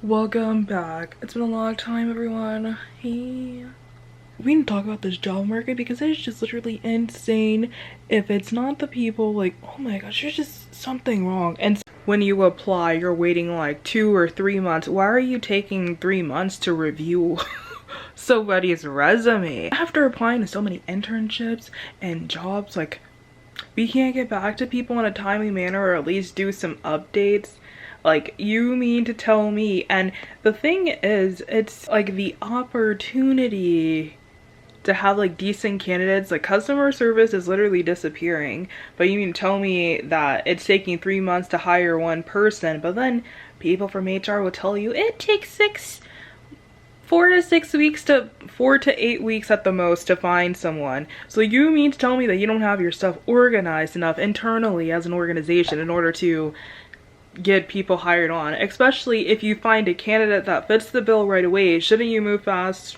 Welcome back. It's been a long time, everyone. Hey. We need to talk about this job market because it's just literally insane. If it's not the people, like, oh my gosh, there's just something wrong. And when you apply, you're waiting like 2 or 3 months. Why are you taking 3 months to review somebody's resume? After applying to so many internships and jobs, like, we can't get back to people in a timely manner or at least do some updates. Like, you mean to tell me? And the thing is, it's like the opportunity to have like decent candidates, like customer service is literally disappearing, but you mean to tell me that it's taking 3 months to hire one person, but then people from HR will tell you it takes 4 to 6 weeks to 4 to 8 weeks at the most to find someone. So you mean to tell me that you don't have your stuff organized enough internally as an organization in order to get people hired on, especially if you find a candidate that fits the bill right away? Shouldn't you move fast?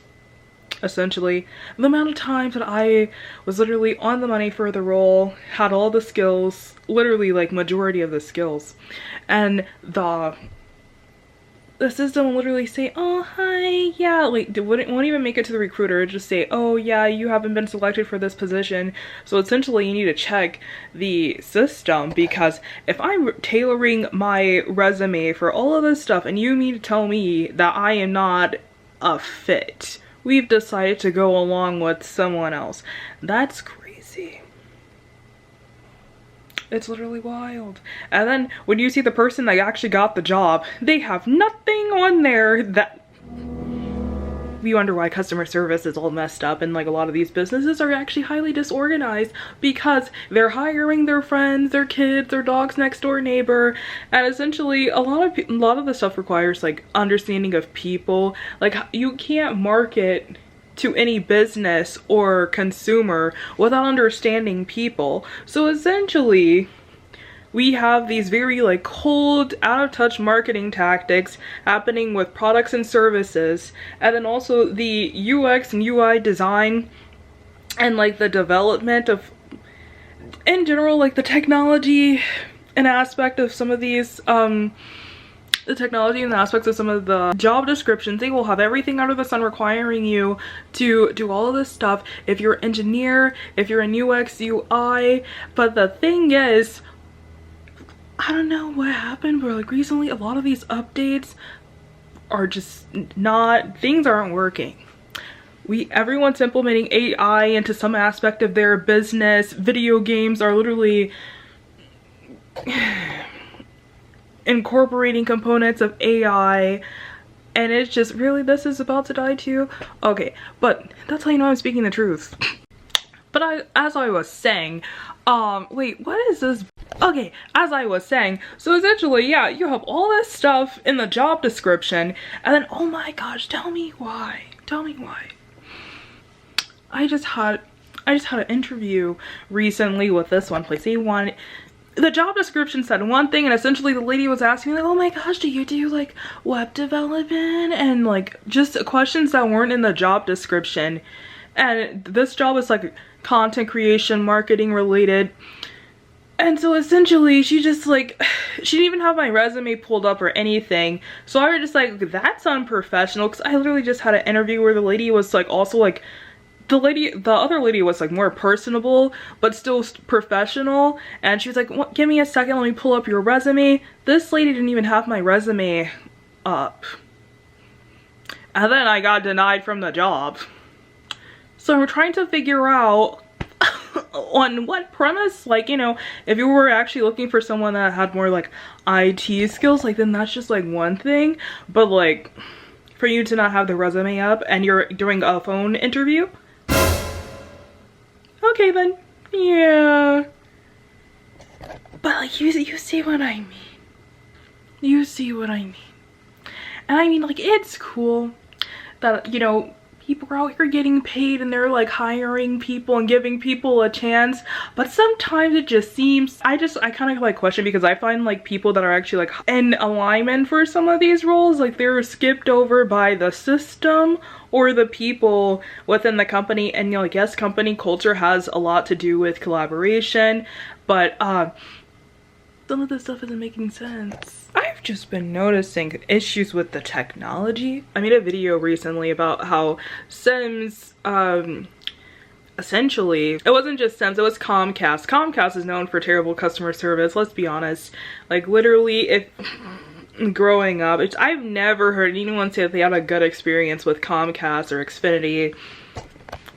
Essentially, the amount of times that I was literally on the money for the role, had all the skills, literally like majority of the skills, and the system will literally say, oh hi, yeah, like it won't even make it to the recruiter. It'll just say, oh yeah, you haven't been selected for this position. So essentially you need to check the system, because if I'm tailoring my resume for all of this stuff and you mean to tell me that I am not a fit, we've decided to go along with someone else, that's crazy. It's literally wild. And then when you see the person that actually got the job, they have nothing on there that you wonder why customer service is all messed up, and like a lot of these businesses are actually highly disorganized because they're hiring their friends, their kids, their dog's next door neighbor, and essentially a lot of the stuff requires like understanding of people. Like, you can't market to any business or consumer without understanding people. So essentially we have these very like cold, out of touch marketing tactics happening with products and services, and then also the UX and UI design and like the development of, in general, like the technology and aspect of some of these the technology and the aspects of some of the job descriptions. They will have everything under the sun requiring you to do all of this stuff if you're an engineer, if you're in UX, UI. But the thing is, I don't know what happened, but like recently a lot of these updates are just not, things aren't working. Everyone's implementing AI into some aspect of their business. Video games are literally incorporating components of AI, and it's just really, this is about to die too. Okay, but that's how you know I'm speaking the truth. But as I was saying, wait, what is this? Okay, as I was saying, so essentially, yeah, you have all this stuff in the job description, and then, oh my gosh, tell me why. I just had an interview recently with this one place. The job description said one thing, and essentially the lady was asking me like, oh my gosh, do you do like web development, and like just questions that weren't in the job description. And this job is like content creation, marketing related. And so essentially she just like, she didn't even have my resume pulled up or anything. So I was just like, that's unprofessional, because I literally just had an interview where the lady was like also like, the other lady was like more personable but still professional, and she was like, give me a second, let me pull up your resume. This lady didn't even have my resume up, and then I got denied from the job. So we're trying to figure out on what premise, like, you know, if you were actually looking for someone that had more like IT skills, like then that's just like one thing, but like for you to not have the resume up and you're doing a phone interview, okay then, yeah. But like, you see what I mean. You see what I mean. And I mean, like, it's cool that, you know, people are out here getting paid and they're like hiring people and giving people a chance, but sometimes it just seems, I kind of like question, because I find like people that are actually like in alignment for some of these roles, like they're skipped over by the system or the people within the company. And you know, like, yes, company culture has a lot to do with collaboration, but Some of this stuff isn't making sense. I've just been noticing issues with the technology. I made a video recently about how Sims, essentially, it wasn't just Sims, it was Comcast. Comcast is known for terrible customer service, let's be honest. Like, literally, growing up, I've never heard anyone say that they had a good experience with Comcast or Xfinity.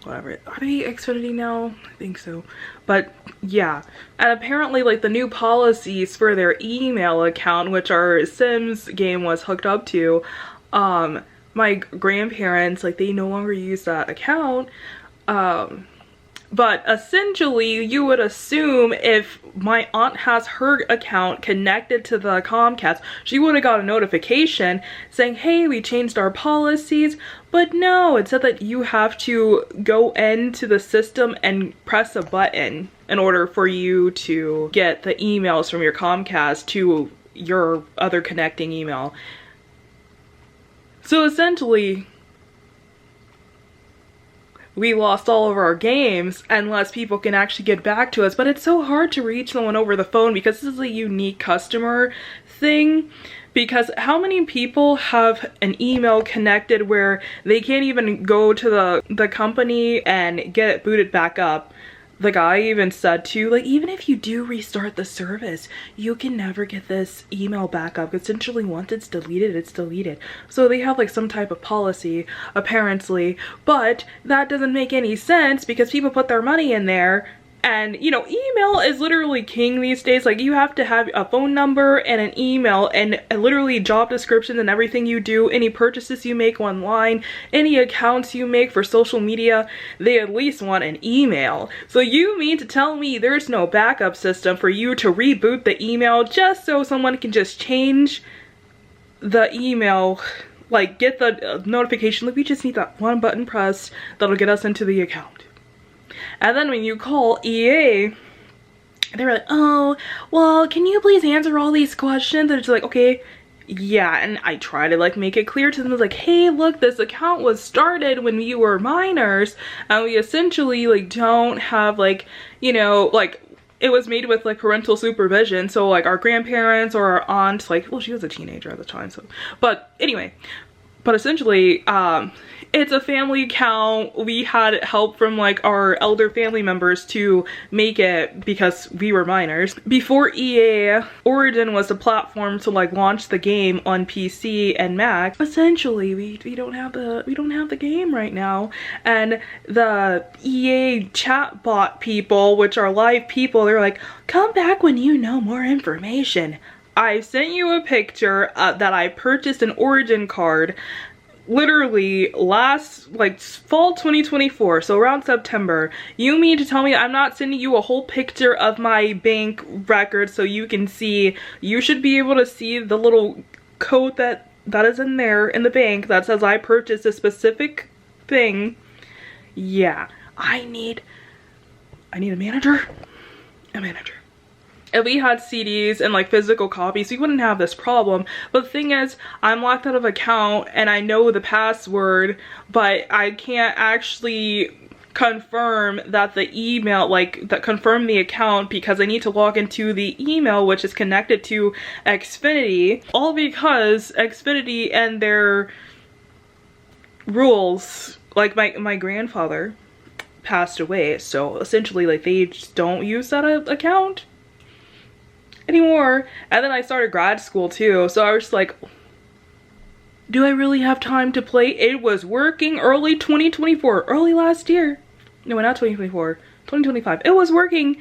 Whatever. Are they Xfinity now? I think so. But yeah. And apparently, like, the new policies for their email account, which our Sims game was hooked up to, my grandparents, like, they no longer use that account. But essentially, you would assume if my aunt has her account connected to the Comcast, she would have got a notification saying, hey, we changed our policies. But no, it said that you have to go into the system and press a button in order for you to get the emails from your Comcast to your other connecting email. So essentially, we lost all of our games unless people can actually get back to us. But it's so hard to reach someone over the phone because this is a unique customer thing. Because how many people have an email connected where they can't even go to the company and get it booted back up? The guy even said too, like, even if you do restart the service, you can never get this email back up. Essentially, once it's deleted, it's deleted. So they have like some type of policy, apparently, but that doesn't make any sense because people put their money in there. And, you know, email is literally king these days. Like, you have to have a phone number and an email and literally job descriptions and everything you do, any purchases you make online, any accounts you make for social media, they at least want an email. So you mean to tell me there's no backup system for you to reboot the email just so someone can just change the email, like get the notification, like we just need that one button pressed that'll get us into the account. And then when you call EA, they're like, oh, well, can you please answer all these questions? And it's like, okay, yeah. And I try to like make it clear to them. I was like, hey, look, this account was started when you were minors, and we essentially like don't have like, you know, like it was made with like parental supervision. So like our grandparents or our aunt, like, well, she was a teenager at the time. So, but anyway, but essentially, it's a family account. We had help from like our elder family members to make it because we were minors. Before EA, Origin was the platform to like launch the game on PC and Mac. Essentially, we don't have the game right now. And the EA chatbot people, which are live people, they're like, come back when you know more information. I sent you a picture that I purchased an Origin card literally last, like, fall 2024, so around September. You mean to tell me I'm not sending you a whole picture of my bank record so you can see? You should be able to see the little code that is in there in the bank that says I purchased a specific thing. Yeah, I need a manager. If we had CDs and like physical copies, we wouldn't have this problem. But the thing is, I'm locked out of account and I know the password, but I can't actually confirm that the email, like that confirm the account, because I need to log into the email which is connected to Xfinity, all because Xfinity and their rules, like my grandfather passed away, so essentially like they just don't use that account anymore. And then I started grad school too, so I was like, do I really have time to play? It was working early 2024, early last year. No, not 2024, 2025. It was working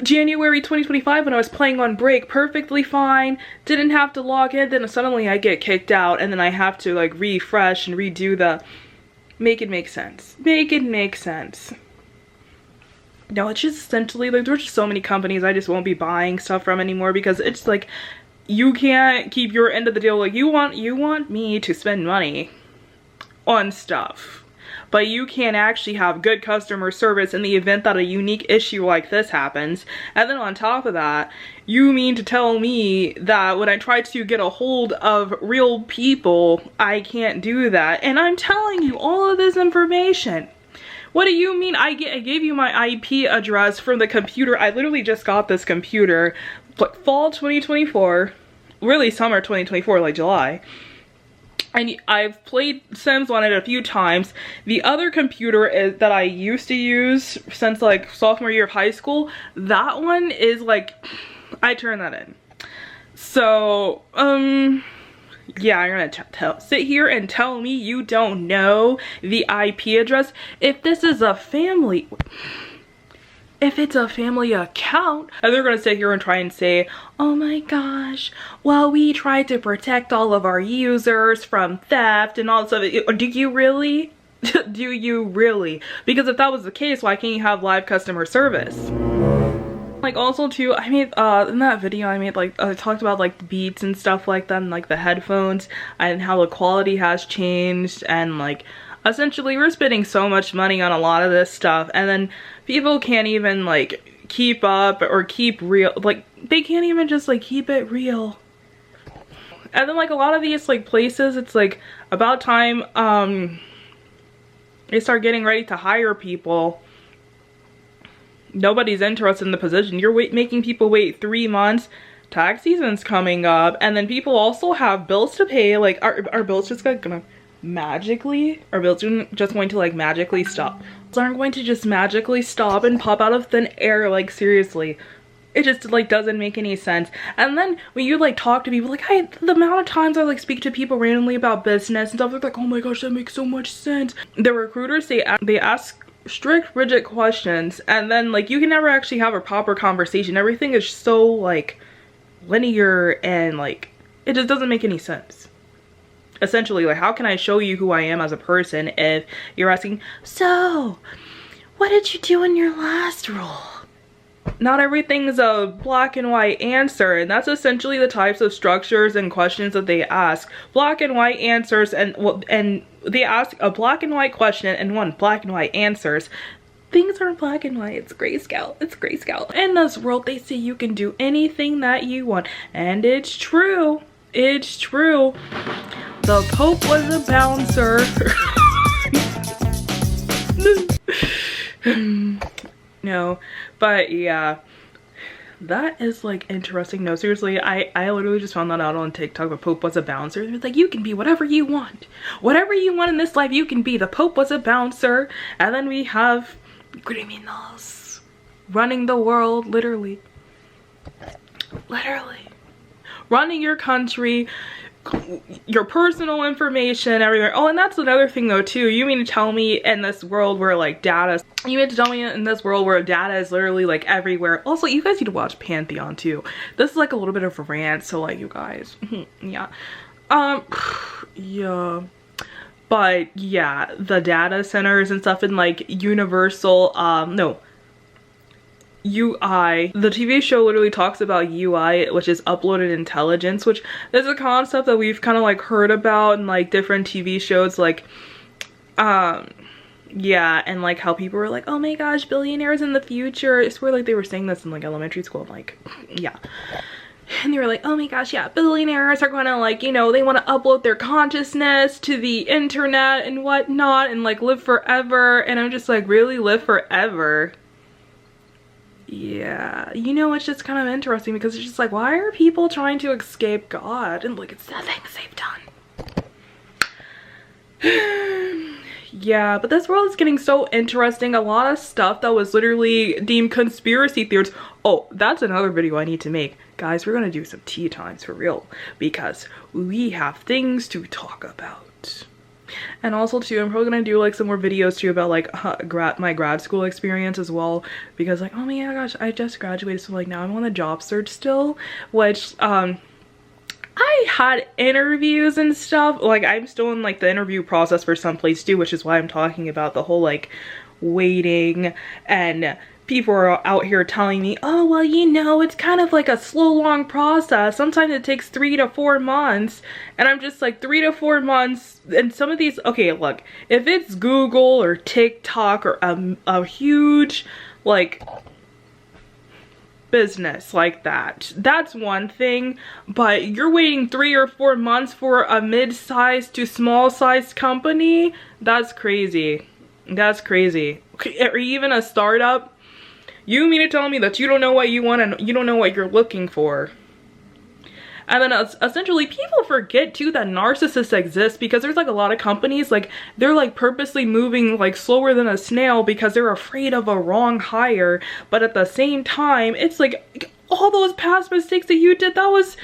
January 2025 when I was playing on break perfectly fine. Didn't have to log in, then suddenly I get kicked out and then I have to like refresh and redo the make it make sense. Make it make sense. No, it's just essentially like there's just so many companies I just won't be buying stuff from anymore, because it's like you can't keep your end of the deal. Like you want me to spend money on stuff, but you can't actually have good customer service in the event that a unique issue like this happens. And then on top of that, you mean to tell me that when I try to get a hold of real people, I can't do that? And I'm telling you all of this information. What do you mean? I gave you my IP address from the computer. I literally just got this computer like fall 2024, really summer 2024, like July. And I've played Sims on it a few times. The other computer that I used to use since like sophomore year of high school, that one is like, I turned that in. So, yeah, you're gonna sit here and tell me you don't know the IP address? If this is a family, if it's a family account, and they're gonna sit here and try and say, oh my gosh, well, we try to protect all of our users from theft and all this stuff. Do you really? Do you really? Because if that was the case, why can't you have live customer service? Like, also too, I made in that video I made, like, I talked about like the Beats and stuff like that, and like the headphones and how the quality has changed, and like essentially we're spending so much money on a lot of this stuff, and then people can't even like keep up or keep real, like they can't even just like keep it real. And then like a lot of these like places, it's like about time they start getting ready to hire people. Nobody's interested in the position. You're making people wait 3 months. Tax season's coming up, and then people also have bills to pay. Like, are bills just gonna magically, are bills just going to like magically stop? Bills aren't going to just magically stop and pop out of thin air. Like, seriously, it just like doesn't make any sense. And then when you like talk to people, like the amount of times I like speak to people randomly about business and stuff, they're like, oh my gosh, that makes so much sense. The recruiters, they ask strict, rigid questions, and then like you can never actually have a proper conversation. Everything is so like linear, and like it just doesn't make any sense. Essentially, like, how can I show you who I am as a person if you're asking, so what did you do in your last role? Not everything's a black and white answer, and that's essentially the types of structures and questions that they ask. Black and white answers, and well, and they ask a black and white question and one black and white answers. Things aren't black and white, it's grayscale. It's grayscale. In this world, they say you can do anything that you want, and it's true. It's true. The Pope was a bouncer. No, but yeah, that is like interesting. No, seriously, I literally just found that out on TikTok. The Pope was a bouncer. It's like, you can be whatever you want. Whatever you want in this life, you can be. The Pope was a bouncer. And then we have criminals running the world, literally. Literally. Running your country, your personal information everywhere. Oh, and that's another thing though too. You mean to tell me in this world where like data, you mean to tell me in this world where data is literally like everywhere. Also, you guys need to watch Pantheon too. This is like a little bit of a rant, so like, you guys, yeah, yeah, but yeah, the data centers and stuff in like Universal, no, UI. The TV show literally talks about UI, which is uploaded intelligence, which is a concept that we've kind of like heard about in like different TV shows, like yeah, and like how people were like, oh my gosh, billionaires in the future. I swear like they were saying this in like elementary school, like, yeah. And they were like, oh my gosh, yeah, billionaires are gonna like, you know, they want to upload their consciousness to the internet and whatnot and like live forever. And I'm just like, really, live forever? Yeah, you know, it's just kind of interesting because it's just like, why are people trying to escape God? And look at the things they've done. Yeah, but this world is getting so interesting. A lot of stuff that was literally deemed conspiracy theories. Oh, that's another video I need to make. Guys, we're gonna do some tea times for real because we have things to talk about. And also too, I'm probably gonna do like some more videos too about like my grad school experience as well, because like, oh my gosh, I just graduated, so like now I'm on the job search still, which I had interviews and stuff. Like, I'm still in like the interview process for some place too, which is why I'm talking about the whole like waiting, and people are out here telling me, oh well, you know, it's kind of like a slow long process, sometimes it takes 3 to 4 months. And I'm just like, 3 to 4 months? And some of these, okay, look, if it's Google or TikTok or a huge like business like that, that's one thing, but you're waiting 3 or 4 months for a mid-sized to small-sized company? That's crazy. That's crazy. Or even a startup. You mean to tell me that you don't know what you want and you don't know what you're looking for? And then essentially people forget too that narcissists exist, because there's like a lot of companies, like they're like purposely moving like slower than a snail because they're afraid of a wrong hire. But at the same time, it's like all those past mistakes that you did, that was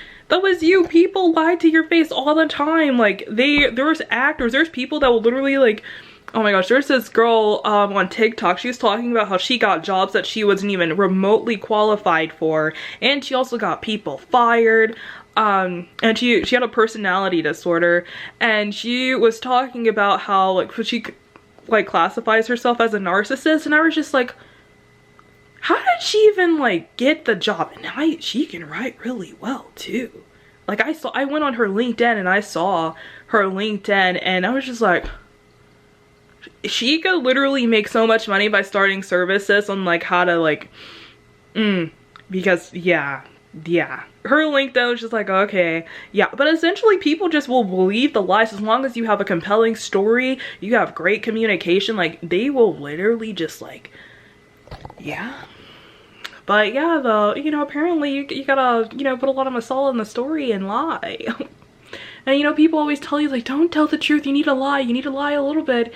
you. People lied to your face all the time. Like there's actors, there's people that will literally like, oh my gosh, there's this girl on TikTok. She was talking about how she got jobs that she wasn't even remotely qualified for, and she also got people fired. And she had a personality disorder, and she was talking about how like she like classifies herself as a narcissist, and I was just like, how did she even like get the job? And she can write really well too. Like I went on her LinkedIn and I saw her LinkedIn, and I was just like, she could literally make so much money by starting services on like how to like, because yeah, her LinkedIn was just like, okay, yeah. But essentially people just will believe the lies. As long as you have a compelling story, you have great communication, like they will literally just like, yeah. But yeah, you know, apparently you gotta, you know, put a lot of masala in the story and lie. And you know, people always tell you like, don't tell the truth, you need to lie a little bit.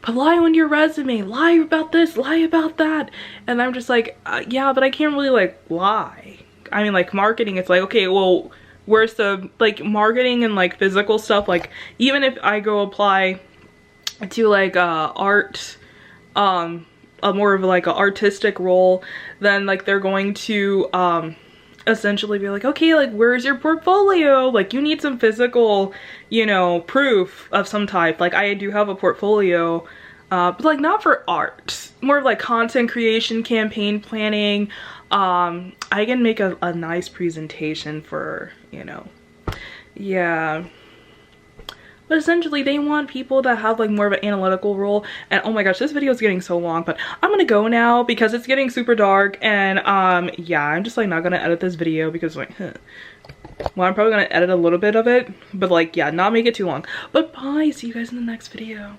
But lie on your resume, lie about this, lie about that. And I'm just like, yeah, but I can't really like lie. I mean, like marketing, it's like, okay, well, where's the like marketing and like physical stuff? Like even if I go apply to like art, a more of like an artistic role, then like they're going to essentially be like, okay, like where's your portfolio? Like you need some physical, you know, proof of some type. Like I do have a portfolio, but like not for art, more of like content creation, campaign planning. I can make a nice presentation for, you know, yeah. But essentially they want people that have like more of an analytical role. And oh my gosh, this video is getting so long, but I'm gonna go now because it's getting super dark. And yeah, I'm just like not gonna edit this video because like, well, I'm probably gonna edit a little bit of it, but like, yeah, not make it too long. But bye, see you guys in the next video.